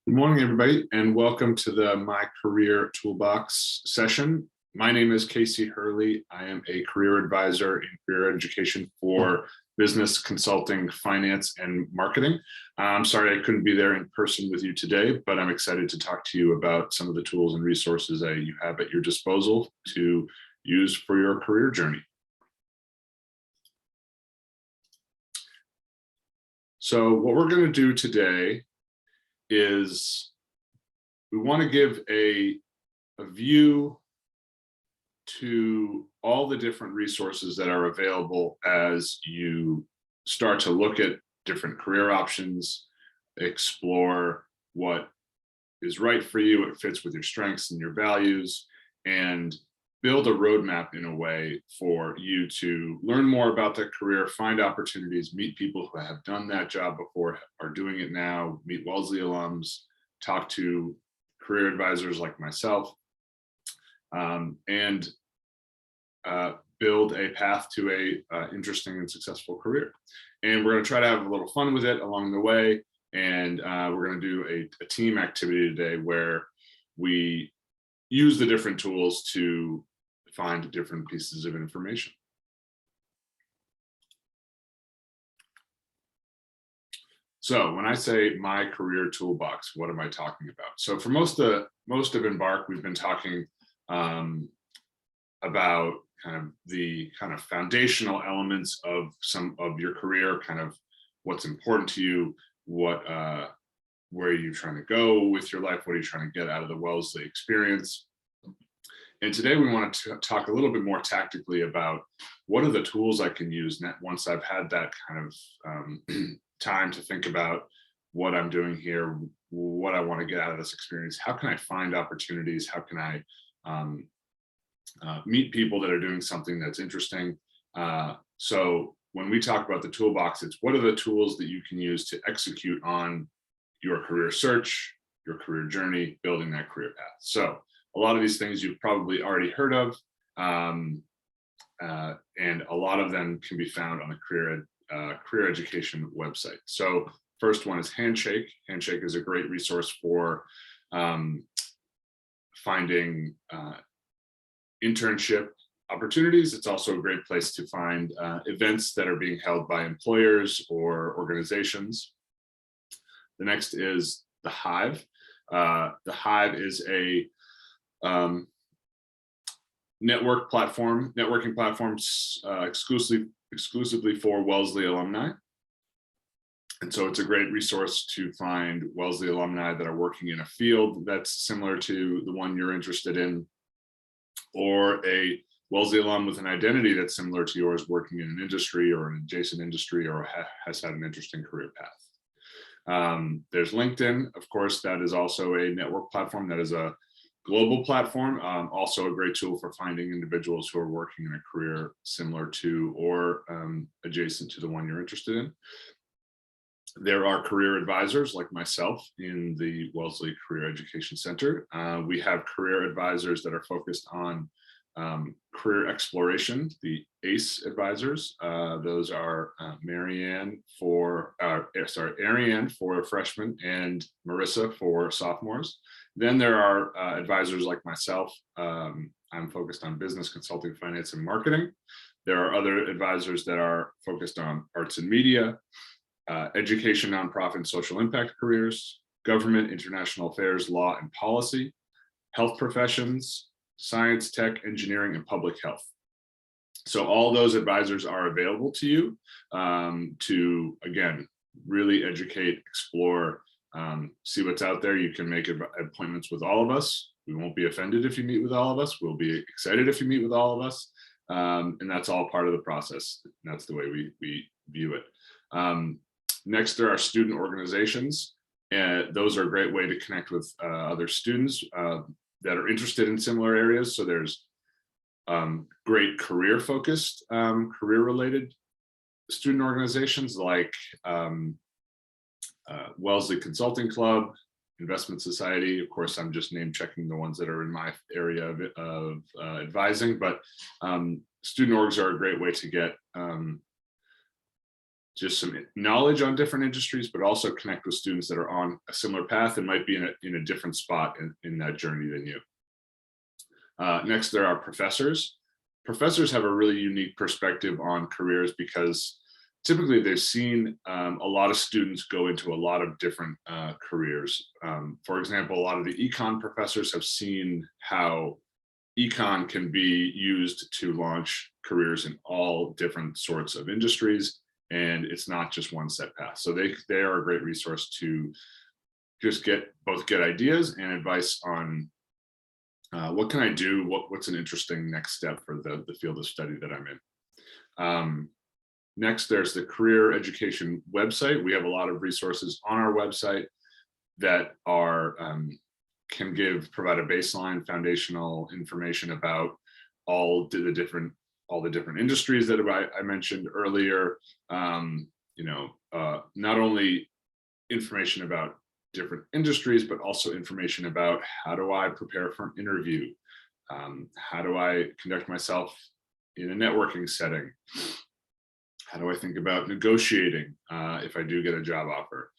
Good morning, everybody, and welcome to the My Career Toolbox session. My name is Casey Hurley. I am a career advisor in career education for business consulting, finance, and marketing. I'm sorry I couldn't be there in person with you today, but I'm excited to talk to you about some of the tools and resources that you have at your disposal to use for your career journey. So what we're going to do today is we want to give a view to all the different resources that are available as you start to look at different career options, explore what is right for you, what fits with your strengths and your values, and build a roadmap in a way for you to learn more about that career, find opportunities, meet people who have done that job before, are doing it now, meet Wellesley alums, talk to career advisors like myself, and build a path to a interesting and successful career. And we're going to try to have a little fun with it along the way. And we're going to do a team activity today where we use the different tools to find different pieces of information. So when I say My Career Toolbox, what am I talking about? So for most of Embark, we've been talking about kind of the foundational elements of some of your career, kind of what's important to you, where are you trying to go with your life, what are you trying to get out of the Wellesley experience. And today we want to talk a little bit more tactically about what are the tools I can use once I've had that kind of time to think about what I'm doing here, what I want to get out of this experience. How can I find opportunities? How can I meet people that are doing something that's interesting? So when we talk about the toolbox, it's what are the tools that you can use to execute on your career search, your career journey, building that career path. So a lot of these things you've probably already heard of, and a lot of them can be found on the career education website. So first one is Handshake. Handshake is a great resource for finding internship opportunities. It's also a great place to find events that are being held by employers or organizations. The next is the Hive. The Hive is a networking platform exclusively for Wellesley alumni. And so it's a great resource to find Wellesley alumni that are working in a field that's similar to the one you're interested in, or a Wellesley alum with an identity that's similar to yours, working in an industry or an adjacent industry, or has had an interesting career path. There's LinkedIn, of course, that is also a network platform that is a global platform, also a great tool for finding individuals who are working in a career similar to or adjacent to the one you're interested in. There are career advisors like myself in the Wellesley Career Education Center. We have career advisors that are focused on career exploration, the ACE advisors. Those are Ariane for freshmen and Marissa for sophomores. Then there are advisors like myself. I'm focused on business consulting, finance, and marketing. There are other advisors that are focused on arts and media, education, nonprofit, and social impact careers, government, international affairs, law, and policy, health professions, science, tech, engineering, and public health. So all those advisors are available to you to, again, really educate, explore, see what's out there. You can make appointments with all of us. We won't be offended if you meet with all of us. We'll be excited if you meet with all of us. And that's all part of the process. That's the way we view it. Next, there are student organizations. And those are a great way to connect with other students that are interested in similar areas. So there's great career-focused, career-related student organizations like Wellesley Consulting Club, Investment Society. Of course, I'm just name checking the ones that are in my area of advising, but student orgs are a great way to get just some knowledge on different industries, but also connect with students that are on a similar path and might be in a different spot in that journey than you. Next, there are professors. Professors have a really unique perspective on careers because typically they've seen a lot of students go into a lot of different careers. For example, a lot of the econ professors have seen how econ can be used to launch careers in all different sorts of industries, and it's not just one set path. So they are a great resource to just get ideas and advice on what can I do, what's an interesting next step for the field of study that I'm in. Next, there's the career education website. We have a lot of resources on our website that are can provide a baseline foundational information about all the different industries that I mentioned earlier. Not only information about different industries, but also information about how do I prepare for an interview? How do I conduct myself in a networking setting? How do I think about negotiating if I do get a job offer?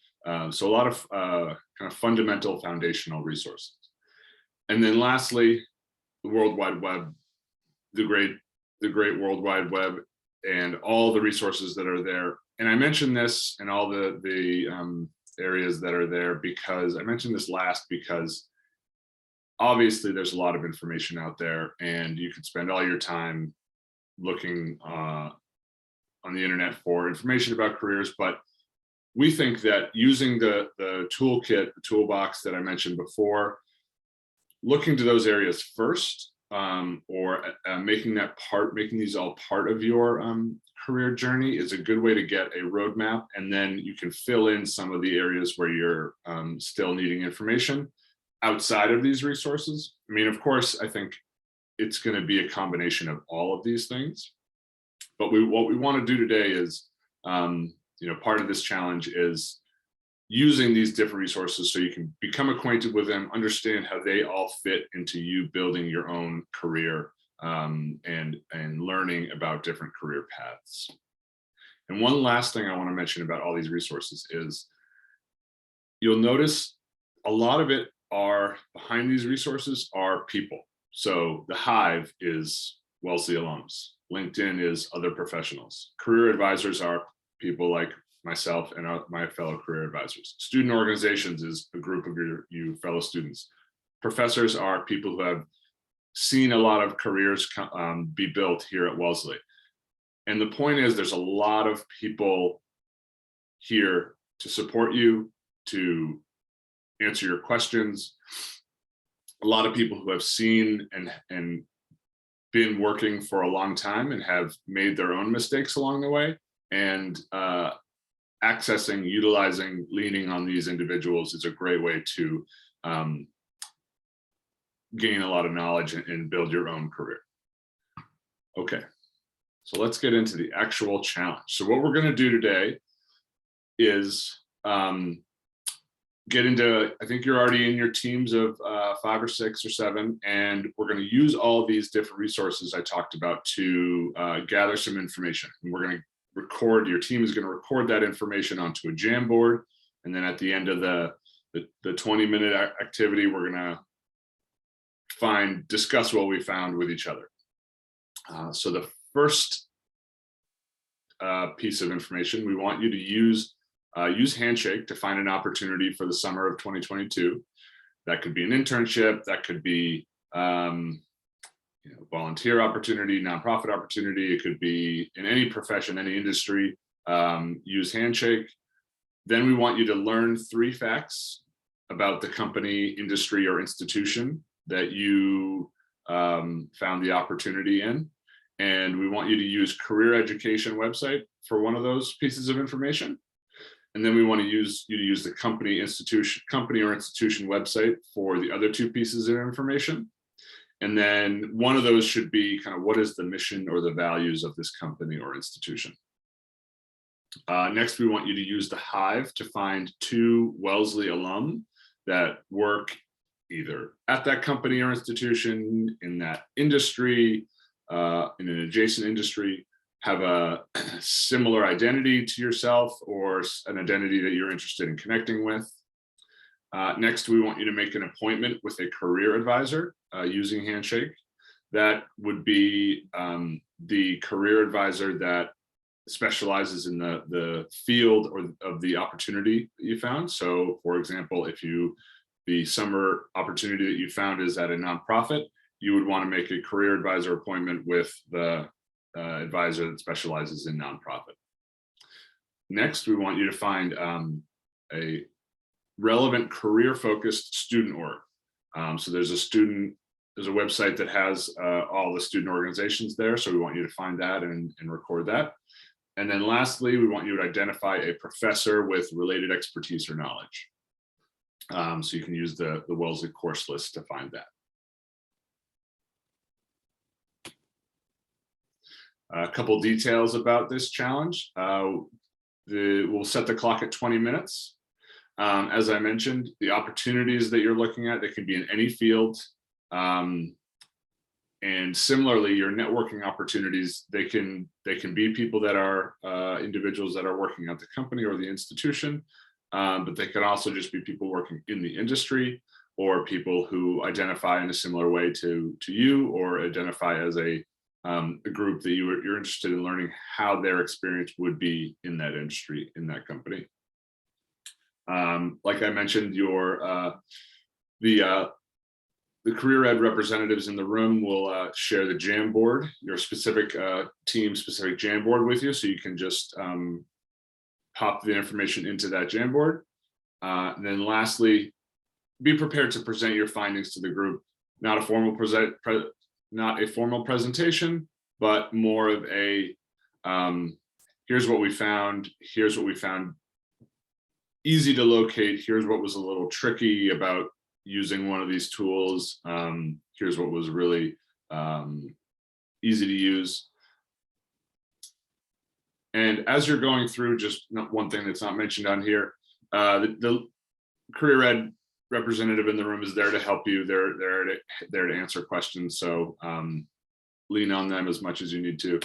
So a lot of kind of fundamental foundational resources. And then lastly, the World Wide Web, the great World Wide Web, and all the resources that are there. And I mentioned this and all the areas that are there because I mentioned this last because obviously there's a lot of information out there and you can spend all your time looking on the internet for information about careers, but we think that using the toolkit, the toolbox that I mentioned before, looking to those areas first, or making these all part of your career journey is a good way to get a roadmap, and then you can fill in some of the areas where you're still needing information outside of these resources. I mean, of course, I think it's going to be a combination of all of these things, but what we want to do today is, part of this challenge is using these different resources so you can become acquainted with them, understand how they all fit into you building your own career, and learning about different career paths. And one last thing I want to mention about all these resources is you'll notice a lot of it behind these resources are people. So the Hive is Wellesley alums. LinkedIn is other professionals. Career advisors are people like myself and my fellow career advisors. Student organizations is a group of you fellow students. Professors are people who have seen a lot of careers be built here at Wellesley. And the point is there's a lot of people here to support you, to answer your questions. A lot of people who have seen and been working for a long time and have made their own mistakes along the way. And accessing, utilizing, leaning on these individuals is a great way to gain a lot of knowledge and build your own career. Okay, so let's get into the actual challenge. So what we're going to do today is get into, I think you're already in your teams of 5 or 6 or 7, and we're going to use all these different resources I talked about to gather some information. And we're going to your team is going to record that information onto a Jamboard, and then at the end of the 20-minute activity, we're going to discuss what we found with each other. So the first piece of information, we want you to use Handshake to find an opportunity for the summer of 2022. That could be an internship, that could be volunteer opportunity, nonprofit opportunity. It could be in any profession, any industry. Use Handshake. Then we want you to learn 3 facts about the company, industry, or institution that you found the opportunity in. And we want you to use career education website for one of those pieces of information. And then we want you to use the company or institution website for the other 2 pieces of information. And then one of those should be kind of what is the mission or the values of this company or institution. Next, we want you to use the Hive to find 2 Wellesley alum that work either at that company or institution, in that industry, in an adjacent industry. have a similar identity to yourself or an identity that you're interested in connecting with. Next, we want you to make an appointment with a career advisor using Handshake. That would be the career advisor that specializes in the field or of the opportunity that you found. So for example, if the summer opportunity that you found is at a nonprofit, you would want to make a career advisor appointment with the advisor that specializes in nonprofit. Next, we want you to find a relevant career-focused student org. So there's a website that has all the student organizations there. So we want you to find that and record that. And then lastly, we want you to identify a professor with related expertise or knowledge. So you can use the Wellesley course list to find that. A couple details about this challenge. We'll set the clock at 20 minutes. As I mentioned, the opportunities that you're looking at, they can be in any field. And similarly, your networking opportunities, they can be people that are individuals that are working at the company or the institution, but they can also just be people working in the industry or people who identify in a similar way to you or identify as a group that you're interested in learning how their experience would be in that industry, in that company. Like I mentioned, the career ed representatives in the room will share the Jamboard, your specific team-specific Jamboard with you, so you can just pop the information into that Jamboard. And then lastly, be prepared to present your findings to the group. Not a formal presentation, but more of a here's what we found, here's what we found easy to locate, here's what was a little tricky about using one of these tools, here's what was really easy to use. And as you're going through, just one thing that's not mentioned on here, the career ed representative in the room is there to help you. They're there to answer questions. So lean on them as much as you need to.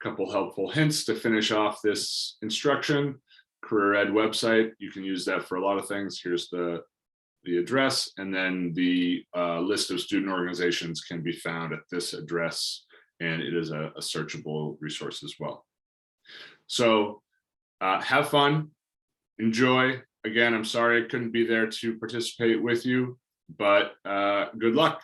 Couple helpful hints to finish off this instruction. Career ed website, you can use that for a lot of things. Here's the address, and then the list of student organizations can be found at this address, and it is a searchable resource as well. So have fun, enjoy. Again, I'm sorry I couldn't be there to participate with you, but good luck.